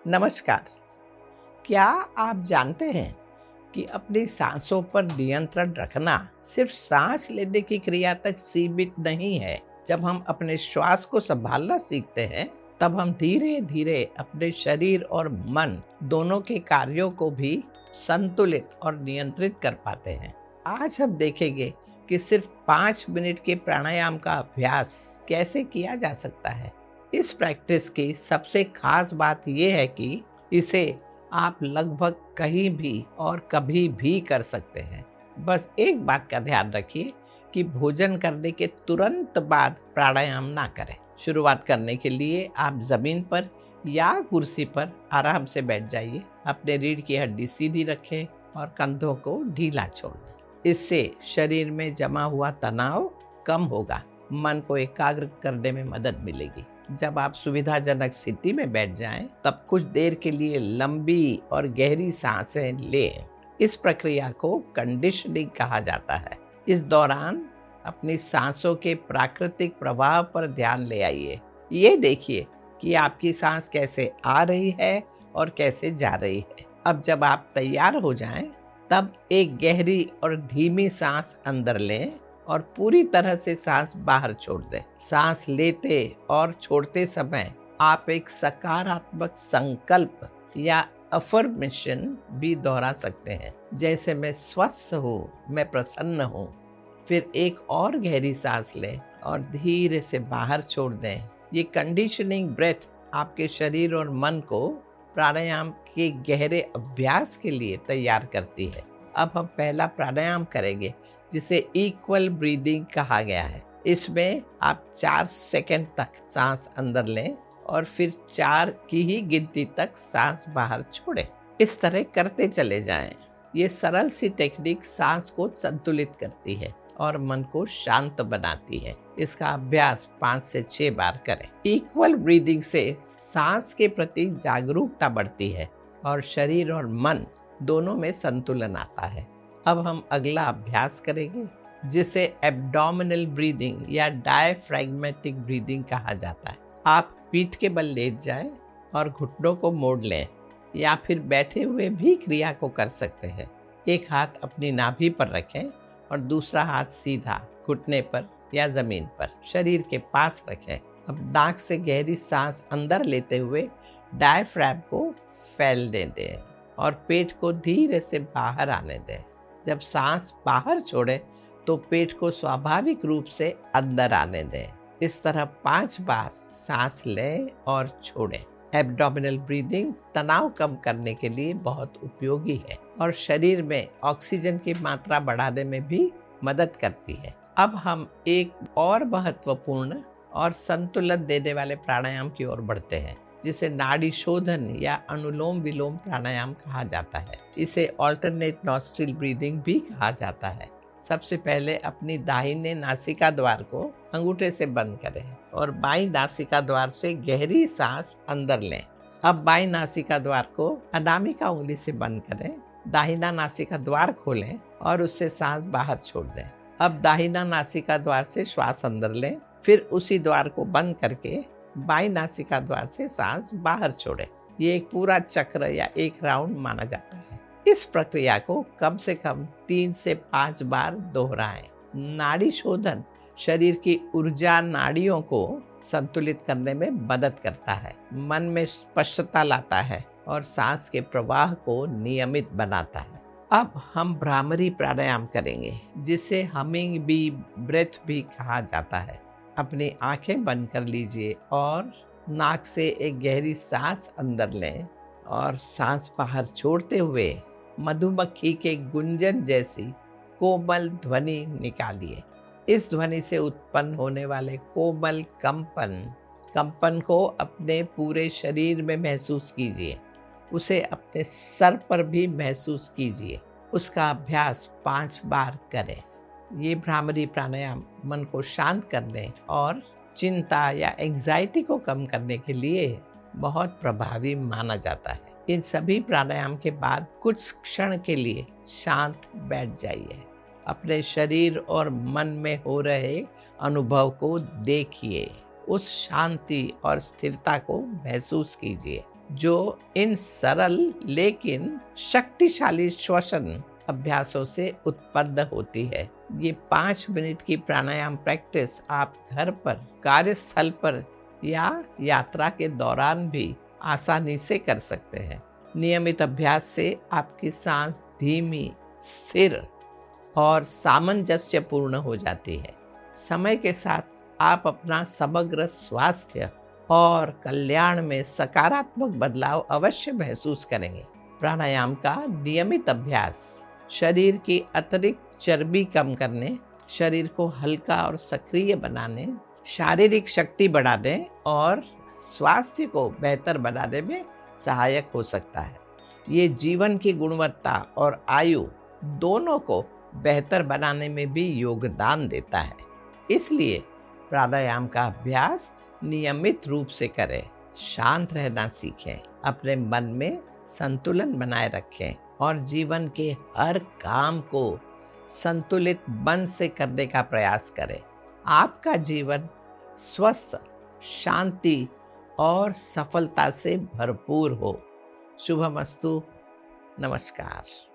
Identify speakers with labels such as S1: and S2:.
S1: नमस्कार। क्या आप जानते हैं कि अपनी सांसों पर नियंत्रण रखना सिर्फ सांस लेने की क्रिया तक सीमित नहीं है। जब हम अपने श्वास को संभालना सीखते हैं, तब हम धीरे धीरे अपने शरीर और मन दोनों के कार्यों को भी संतुलित और नियंत्रित कर पाते हैं। आज हम देखेंगे कि सिर्फ 5 मिनट के प्राणायाम का अभ्यास कैसे किया जा सकता है। इस प्रैक्टिस की सबसे खास बात यह है कि इसे आप लगभग कहीं भी और कभी भी कर सकते हैं। बस एक बात का ध्यान रखिए कि भोजन करने के तुरंत बाद प्राणायाम ना करें। शुरुआत करने के लिए आप जमीन पर या कुर्सी पर आराम से बैठ जाइए। अपने रीढ़ की हड्डी सीधी रखें और कंधों को ढीला छोड़ दें। इससे शरीर में जमा हुआ तनाव कम होगा, मन को एकाग्र करने में मदद मिलेगी। जब आप सुविधाजनक स्थिति में बैठ जाएं, तब कुछ देर के लिए लंबी और गहरी सांसें लें। इस प्रक्रिया को कंडीशनिंग कहा जाता है। इस दौरान अपनी सांसों के प्राकृतिक प्रवाह पर ध्यान ले आइए। ये देखिए कि आपकी सांस कैसे आ रही है और कैसे जा रही है। अब जब आप तैयार हो जाएं, तब एक गहरी और धीमी सांस अंदर लें और पूरी तरह से सांस बाहर छोड़ दें। सांस लेते और छोड़ते समय आप एक सकारात्मक संकल्प या अफर्मेशन भी दोहरा सकते हैं, जैसे मैं स्वस्थ हूँ, मैं प्रसन्न हूँ। फिर एक और गहरी सांस लें और धीरे से बाहर छोड़ दें। ये कंडीशनिंग ब्रेथ आपके शरीर और मन को प्राणायाम के गहरे अभ्यास के लिए तैयार करती है। अब हम पहला प्राणायाम करेंगे, जिसे इक्वल ब्रीदिंग कहा गया है। इसमें आप 4 सेकंड तक सांस अंदर लें और फिर 4 की ही गिनती तक सांस बाहर छोड़ें। इस तरह करते चले जाएं। ये सरल सी टेक्निक सांस को संतुलित करती है और मन को शांत बनाती है। इसका अभ्यास 5 से 6 बार करें। इक्वल ब्रीदिंग से सांस के प्रति जागरूकता बढ़ती है और शरीर और मन दोनों में संतुलन आता है। अब हम अगला अभ्यास करेंगे, जिसे एब्डोमिनल ब्रीदिंग या डायफ्रैग्मेटिक ब्रीदिंग कहा जाता है। आप पीठ के बल लेट जाएं और घुटनों को मोड़ लें, या फिर बैठे हुए भी क्रिया को कर सकते हैं। एक हाथ अपनी नाभि पर रखें और दूसरा हाथ सीधा घुटने पर या जमीन पर शरीर के पास रखें। अब नाक से गहरी सांस अंदर लेते हुए डायफ्राम को फैलने दें और पेट को धीरे से बाहर आने दें। जब सांस बाहर छोड़े तो पेट को स्वाभाविक रूप से अंदर आने दें। इस तरह 5 बार सांस लें और छोड़ें। एब्डोमिनल ब्रीदिंग तनाव कम करने के लिए बहुत उपयोगी है और शरीर में ऑक्सीजन की मात्रा बढ़ाने में भी मदद करती है। अब हम एक और महत्वपूर्ण और संतुलन देने वाले प्राणायाम की ओर बढ़ते हैं, जिसे नाड़ी शोधन या अनुलोम विलोम प्राणायाम कहा जाता है। इसे ऑल्टरनेट नॉस्ट्रिल ब्रीदिंग भी कहा जाता है। सबसे पहले अपनी दाहिने नासिका द्वार को अंगूठे से बंद करें और बाईं नासिका द्वार से गहरी सांस अंदर लें। अब बाईं नासिका द्वार को अनामिका उंगली से बंद करें। दाहिना नासिका द्वार खोलें और उससे सांस बाहर छोड़ दें। अब दाहिना नासिका द्वार से श्वास अंदर लें, फिर उसी द्वार को बंद करके बाईं नासिका द्वार से सांस बाहर छोड़ें। ये एक पूरा चक्र या एक राउंड माना जाता है। इस प्रक्रिया को कम से कम 3 से 5 बार दोहराएं। नाड़ी शोधन शरीर की ऊर्जा नाड़ियों को संतुलित करने में मदद करता है, मन में स्पष्टता लाता है और सांस के प्रवाह को नियमित बनाता है। अब हम भ्रामरी प्राणायाम करेंगे, जिसे हमिंग बी ब्रेथ भी कहा जाता है। अपनी आंखें बंद कर लीजिए और नाक से एक गहरी सांस अंदर लें और सांस बाहर छोड़ते हुए मधुमक्खी के गुंजन जैसी कोमल ध्वनि निकालिए। इस ध्वनि से उत्पन्न होने वाले कोमल कंपन को अपने पूरे शरीर में महसूस कीजिए। उसे अपने सर पर भी महसूस कीजिए। उसका अभ्यास 5 बार करें। ये भ्रामरी प्राणायाम मन को शांत करने और चिंता या एंजाइटी को कम करने के लिए बहुत प्रभावी माना जाता है। इन सभी प्राणायाम के बाद कुछ क्षण के लिए शांत बैठ जाइए। अपने शरीर और मन में हो रहे अनुभव को देखिए। उस शांति और स्थिरता को महसूस कीजिए। जो इन सरल लेकिन शक्तिशाली श्वसन अभ्यासों से उत्पन्न होती है। ये 5 मिनट की प्राणायाम प्रैक्टिस आप घर पर, कार्यस्थल पर या यात्रा के दौरान भी आसानी से कर सकते हैं। नियमित अभ्यास से आपकी सांस धीमी, स्थिर और सामंजस्यपूर्ण हो जाती है। समय के साथ आप अपना समग्र स्वास्थ्य और कल्याण में सकारात्मक बदलाव अवश्य महसूस करेंगे। प्राणायाम का नियमित अभ्यास शरीर की अतिरिक्त चर्बी कम करने, शरीर को हल्का और सक्रिय बनाने, शारीरिक शक्ति बढ़ाने और स्वास्थ्य को बेहतर बनाने में सहायक हो सकता है। ये जीवन की गुणवत्ता और आयु दोनों को बेहतर बनाने में भी योगदान देता है। इसलिए प्राणायाम का अभ्यास नियमित रूप से करें, शांत रहना सीखें, अपने मन में संतुलन बनाए रखें और जीवन के हर काम को संतुलित मन से करने का प्रयास करें। आपका जीवन स्वस्थ, शांति और सफलता से भरपूर हो। शुभमस्तु। नमस्कार।